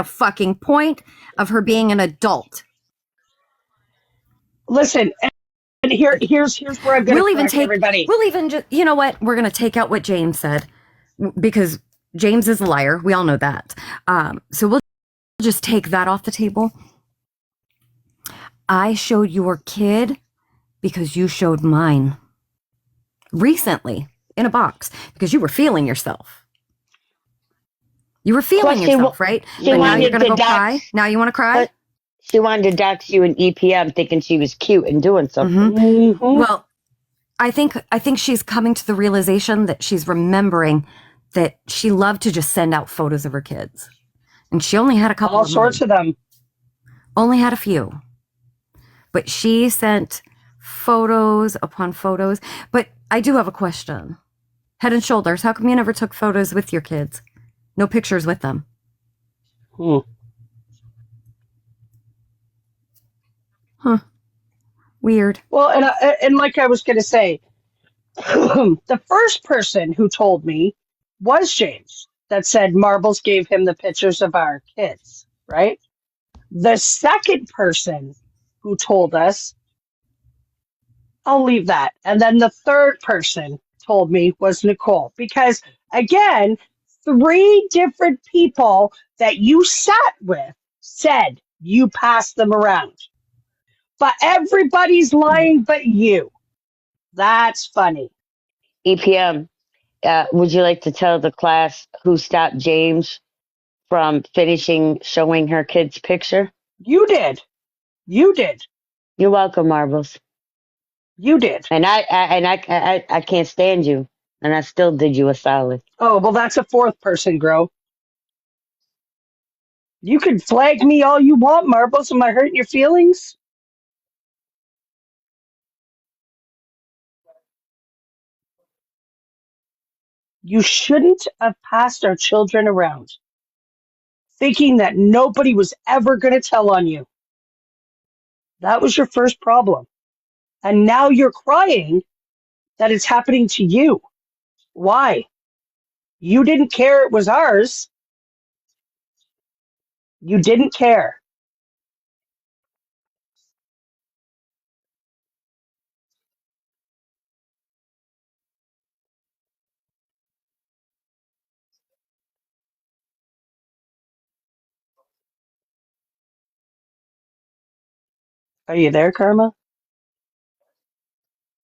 the fucking point of her being an adult. Listen, and here's where I'm going to correct everybody. We'll even just, you know what? We're going to take out what James said because James is a liar. We all know that. So we'll just take that off the table. I showed your kid because you showed mine recently in a box because you were feeling yourself. You were feeling yourself, right? But now you're going to go cry. Now you want to cry? She wanted to dox you in EPM thinking she was cute and doing something. Mm-hmm. Well, I think she's coming to the realization that she's remembering that she loved to just send out photos of her kids. And she only had a couple all sorts of them. Only had a few. But she sent photos upon photos. But I do have a question. Head and Shoulders, how come you never took photos with your kids? No pictures with them. Huh. Weird. Well, and like I was going to say, the first person who told me was James that said Marbles gave him the pictures of our kids, right? The second person who told us, I'll leave that. And then the third person told me was Nicole. Because, again, 3 different people that you sat with said you passed them around. But everybody's lying but you. That's funny. EPM, would you like to tell the class who stopped James from finishing showing her kid's picture? You did. You did. You're welcome, Marbles. You did. And I can't stand you. And I still did you a solid. Oh, well, that's a fourth person, Gro. You can flag me all you want, Marbles. Am I hurting your feelings? You shouldn't have passed our children around, thinking that nobody was ever going to tell on you. That was your first problem. And now you're crying that it's happening to you. Why? You didn't care it was ours. You didn't care. Are you there, Karma?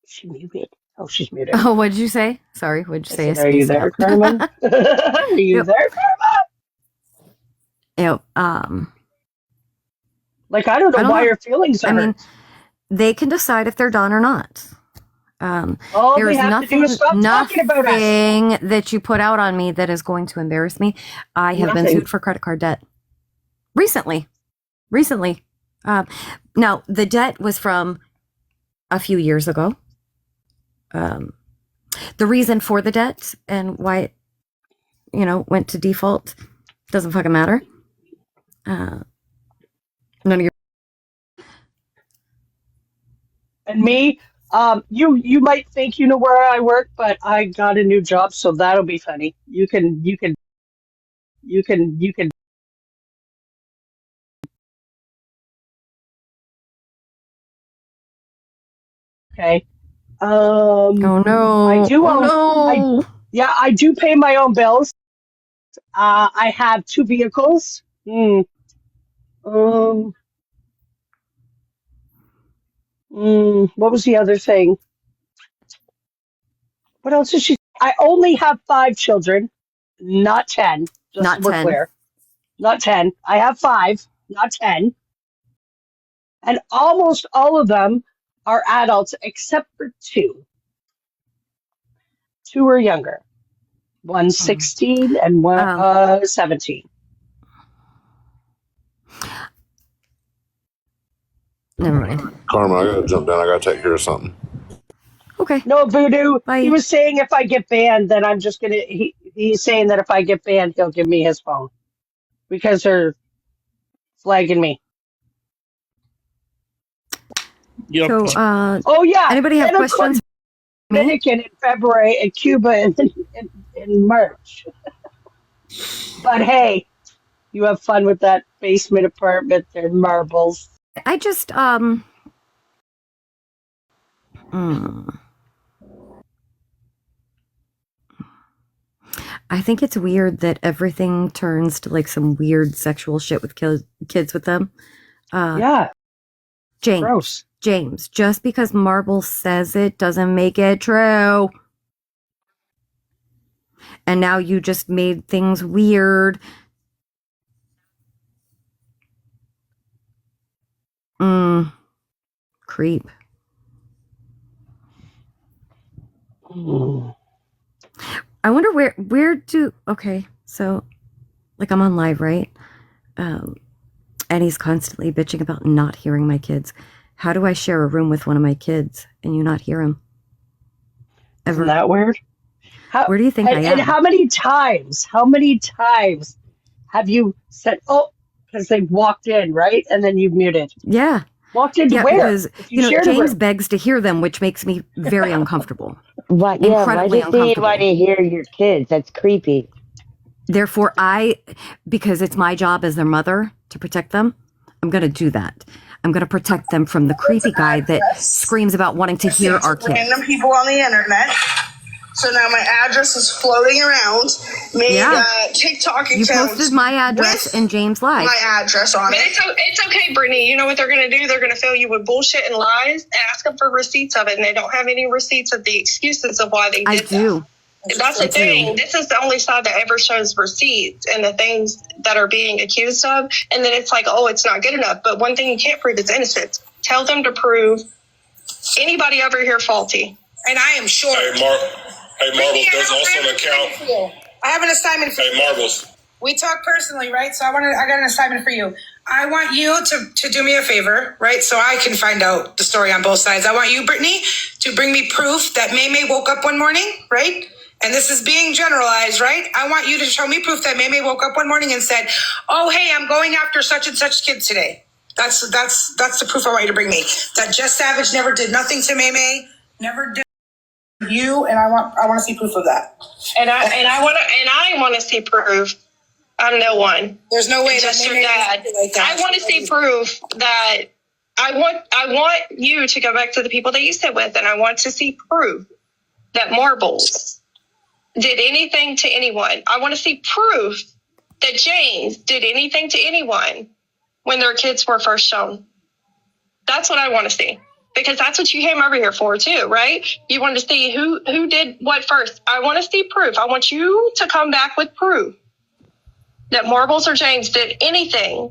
Is she muted? Oh, she's muted. Oh, what'd you say? Sorry, what'd you say? Are you there, Karma? Are you there, Karma? Yep. Like, I don't know why your feelings are hurt. I mean, they can decide if they're done or not. All there's they have nothing, to do is stop talking about us. nothing that you put out on me that is going to embarrass me. I have been sued for credit card debt recently. Now, the debt was from a few years ago. The reason for the debt and why it, went to default doesn't fucking matter. None of your. And me, you might think you know where I work, but I got a new job, so that'll be funny. You can. Okay. Oh no! I do. No. I do pay my own bills. I have 2 vehicles. What was the other thing? What else is she? I only have 5 children, not 10. Just Not so we're 10. clear. Not 10. I have 5, not 10. And almost all of them are adults except for 2. 2 are younger. One's 16 and one 17. Never mind. Karma, I gotta jump down. I gotta take care of something. Okay. No, Voodoo. Bye. He was saying if I get banned, then I'm just gonna. He's saying that if I get banned, he'll give me his phone because they're flagging me. Yep. So, Oh yeah. anybody have And of questions? course, Dominican in February and Cuba in March. But hey, You have fun with that basement apartment. They're marbles. I just, I think it's weird that everything turns to like some weird sexual shit with kids with them. Yeah. James. James, just because Marble says it doesn't make it true. And now you just made things weird. Creep. I wonder where do, okay, so, like, I'm on live, right? And he's constantly bitching about not hearing my kids. How do I share a room with one of my kids and you not hear him? Ever? Isn't that weird? Where do you think I am? And how many times have you said, oh, because they walked in, right? And then you've muted. Yeah. Walked in where? Because, James begs to hear them, which makes me very uncomfortable. What? Yeah, why does he want to hear your kids? That's creepy. Therefore, because it's my job as their mother to protect them, I'm going to do that. I'm going to protect them from the creepy guy that screams about wanting to hear our kids. Random people on the internet. So now my address is floating around. Made TikTok account. You posted my address in James Live. My address on it. It's okay, Brittany. You know what they're going to do? They're going to fill you with bullshit and lies and ask them for receipts of it. And they don't have any receipts of the excuses of why they did that. That's the thing. This is the only side that ever shows receipts and the things that are being accused of. And then it's like, oh, it's not good enough. But one thing you can't prove is innocence. Tell them to prove anybody over here faulty. And I am sure. Hey, Marbles, there's also an account. I have an assignment for you. Hey, Marbles. We talk personally, right? So I got an assignment for you. I want you to do me a favor, right? So I can find out the story on both sides. I want you, Brittany, to bring me proof that May woke up one morning, right? And this is being generalized, right? I want you to show me proof that May woke up one morning and said, oh, hey, I'm going after such and such kid today. That's the proof I want you to bring me. That Jess Savage never did nothing to May, never did you, and I want to see proof of that. And I want to see proof. I'm no one. There's no way that's your dad. Like that. I want to see proof that I want you to go back to the people that you sit with, and I want to see proof that Marbles did anything to anyone. I want to see proof that James did anything to anyone when their kids were first shown. That's what I want to see. Because that's what you came over here for too, right? You wanted to see who did what first. I want to see proof. I want you to come back with proof that Marbles or James did anything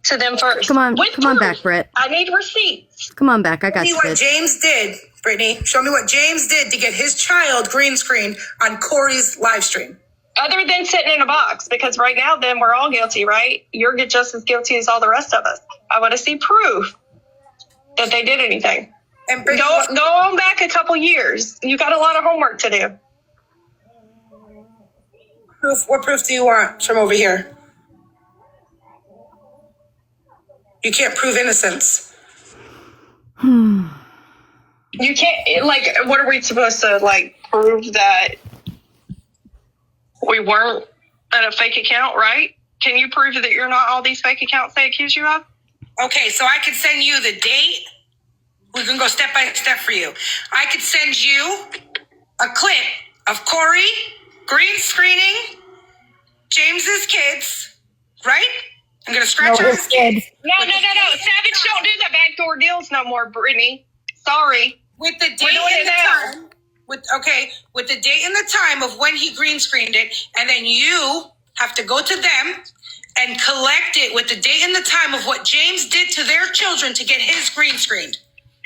to them first. Come on back, Britt. I need receipts. Come on back. I got you. Show me what James did, Brittany. Show me what James did to get his child green screened on Corey's live stream. Other than sitting in a box, because right now then we're all guilty, right? You're just as guilty as all the rest of us. I want to see proof that they did anything. And go on back a couple years. You got a lot of homework to do. Proof? What proof do you want from over here? You can't prove innocence. You can't, like, what are we supposed to, like, prove that we weren't at a fake account, right? Can you prove that you're not all these fake accounts they accuse you of? Okay, so I could send you the date. We can go step by step for you. I could send you a clip of Corey green screening James's kids, right? I'm going to scratch out his kids. No. Savage don't do the backdoor deals no more, Brittany. Sorry. With the date and the time. With the date and the time of when he green screened it, and then you have to go to them and collect it with the date and the time of what James did to their children to get his green screened.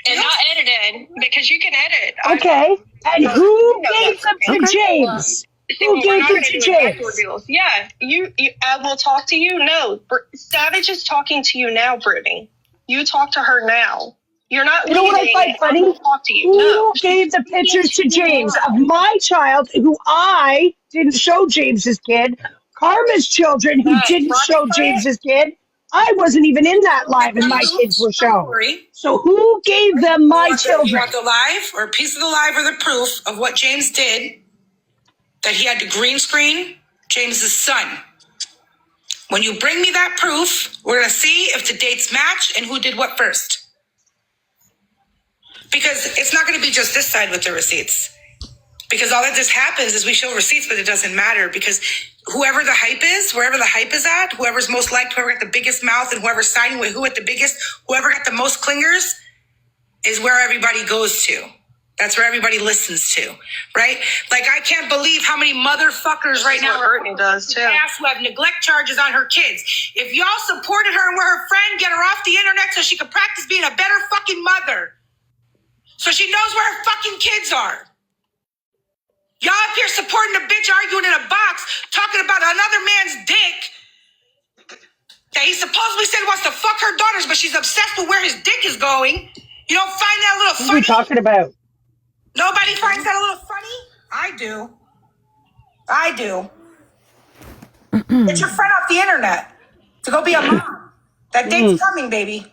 And not edited, because you can edit. Okay. And who gave them to James? Who gave them to James? Yeah, you I will talk to you. No, Savage is talking to you now, Brittany. You talk to her now. You're not. You know what I find funny? Talk to you. Who gave the pictures to James of my child, who I didn't show James's kid? Karma's children, who didn't show James's kid. I wasn't even in that live, and my kids were shown. So who gave them my children? You want the live, or a piece of the live, or the proof of what James did? That he had to green screen James's son. When you bring me that proof, we're going to see if the dates match and who did what first. Because it's not going to be just this side with the receipts. Because all that just happens is we show receipts, but it doesn't matter because whoever the hype is, wherever the hype is at, whoever's most liked, whoever got the biggest mouth and whoever's siding with who at the biggest, whoever got the most clingers is where everybody goes to. That's where everybody listens to, right? Like, I can't believe how many motherfuckers right now Brittany does too. who have neglect charges on her kids. If y'all supported her and were her friend, get her off the internet so she could practice being a better fucking mother. So she knows where her fucking kids are. Y'all up here supporting a bitch arguing in a box, talking about another man's dick that he supposedly said wants to fuck her daughters, but she's obsessed with where his dick is going. You don't find that a little funny? What are we talking about? Nobody finds that a little funny? I do. I do. Get your friend off the internet to go be a mom. That date's coming, baby.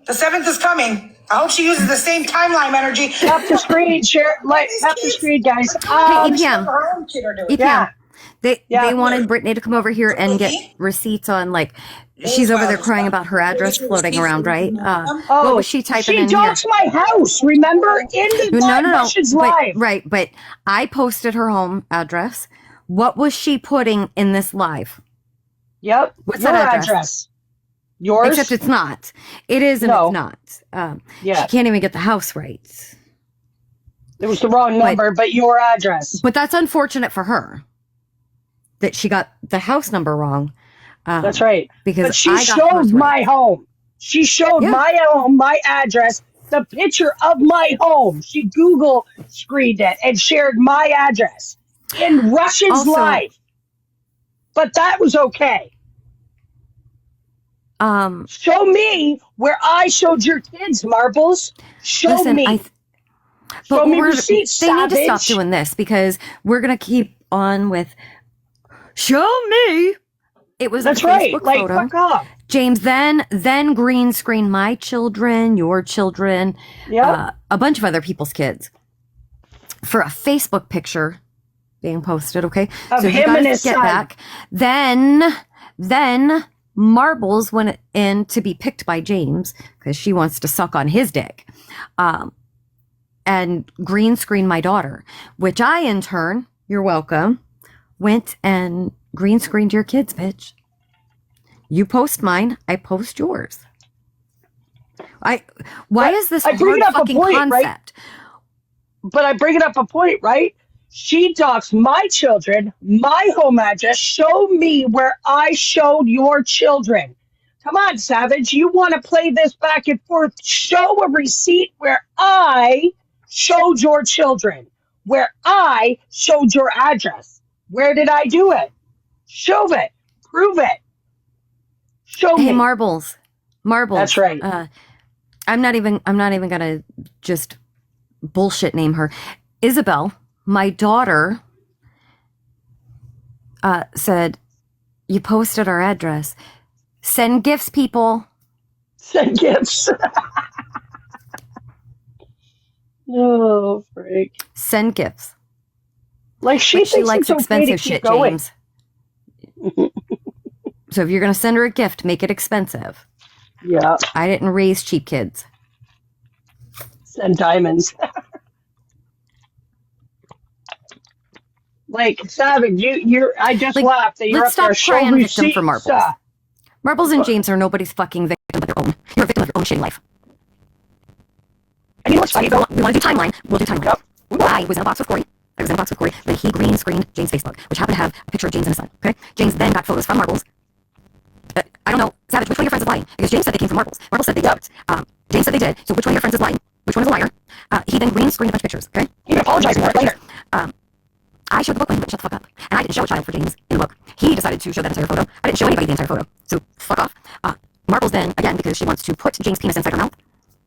The 7th is coming. I hope she uses the same timeline energy. Tap the screen, share, like, tap the screen, guys. Hey, EPM. Her own kid are doing. EPM. Yeah. They wanted Brittany to come over here and get receipts on, like, she's over there crying about her address floating around, right? What was she typing in here? She doxed my house, remember? In the live. Right, but I posted her home address. What was she putting in this live? Yep. What's your that address? address? Yours? Except it's not. It is and No. it's not. Yeah. She can't even get the house right. It was the wrong number, but your address. But that's unfortunate for her that she got the house number wrong. That's right. Because but she I got showed hers my right. home. She showed my home, my address, the picture of my home. She Google screened it and shared my address in Russians Also- live. But that was okay. Show me where I showed your kids, Marbles. Show me. Show me receipts, they need to stop savage. doing this because we're going to keep on with show me. It was That's a right. Facebook Like, photo. fuck off. James then green screen my children, your children, a bunch of other people's kids for a Facebook picture being posted. Okay, Of so you him gotta and his get son. back. Then Marbles went in to be picked by James because she wants to suck on his dick, and green screen my daughter, which I in turn, you're welcome, went and green screened your kids, bitch. You post mine, I post yours. Why is this I bring hard it up a fucking point, concept? right? But I bring it up a point, right? She doxed my children, my home address. Show me where I showed your children. Come on, Savage. You want to play this back and forth. Show a receipt where I showed your children, where I showed your address. Where did I do it? Show it. Prove it. Show Hey, me. Marbles. That's right. I'm not even gonna just bullshit name her. Isabel, my daughter, said, you posted our address. Send gifts, people. Send gifts. Oh, freak. Send gifts. Like she But she thinks likes it's okay to expensive keep shit, going. James. So if you're gonna send her a gift, make it expensive. Yeah. I didn't raise cheap kids. Send diamonds. Like Savage, you're. I just laughed that you're Let's up there stop crying showing victim for receipts. Marbles. Marbles and James are nobody's fucking victim of their own. You're a victim of your own shitty life. And you know what's funny? We want to do timeline. We'll do timeline. I was in a box with Corey. When he green screened James' Facebook, which happened to have a picture of James and his son. Okay? James then got photos from Marbles. I don't know, Savage, which one of your friends is lying? Because James said they came from Marbles. Marbles said they didn't. James said they did. So which one of your friends is lying? Which one is a liar? He then green screened a bunch of pictures. Okay? He can apologize for it later. I showed the book when he went, shut the fuck up. And I didn't show a child for James in the book. He decided to show that entire photo. I didn't show anybody the entire photo. So fuck off. Marbles then, again, because she wants to put James' penis inside her mouth,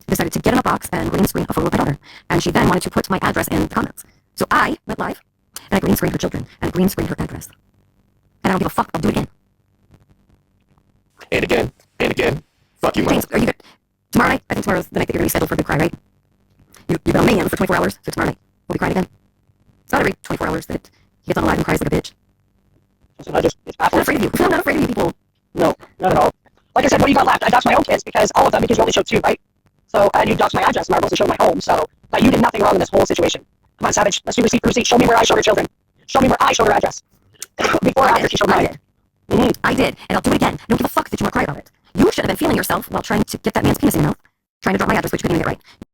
decided to get in a box and green screen a photo of my daughter. And she then wanted to put my address in the comments. So I went live and I green screened her children and green screened her address. And I don't give a fuck. I'll do it again. And again. And again. Fuck you, James, Mom. are you good? Tomorrow night? I think tomorrow's the night that you're going to be scheduled for a big cry, right? You've been on me for 24 hours, so tomorrow night we'll be crying again. It's not every 24 hours that he gets on live and cries like a bitch. I'm not afraid of you. I'm not afraid of you people. No, not at all. Like I said, what do you got left? I doxed my own kids because all of them, because you only showed 2, right? So, and you doxed my address, Marbles, and showed my home. So, but you did nothing wrong in this whole situation. Come on, Savage. Let's do receipt for receipt. Show me where I showed her children. Show me where I showed her address. Before or after she showed mine. I did, and I'll do it again. I don't give a fuck that you want to cry about it. You should have been feeling yourself while trying to get that man's penis in your mouth, trying to drop my address, which you couldn't even get right.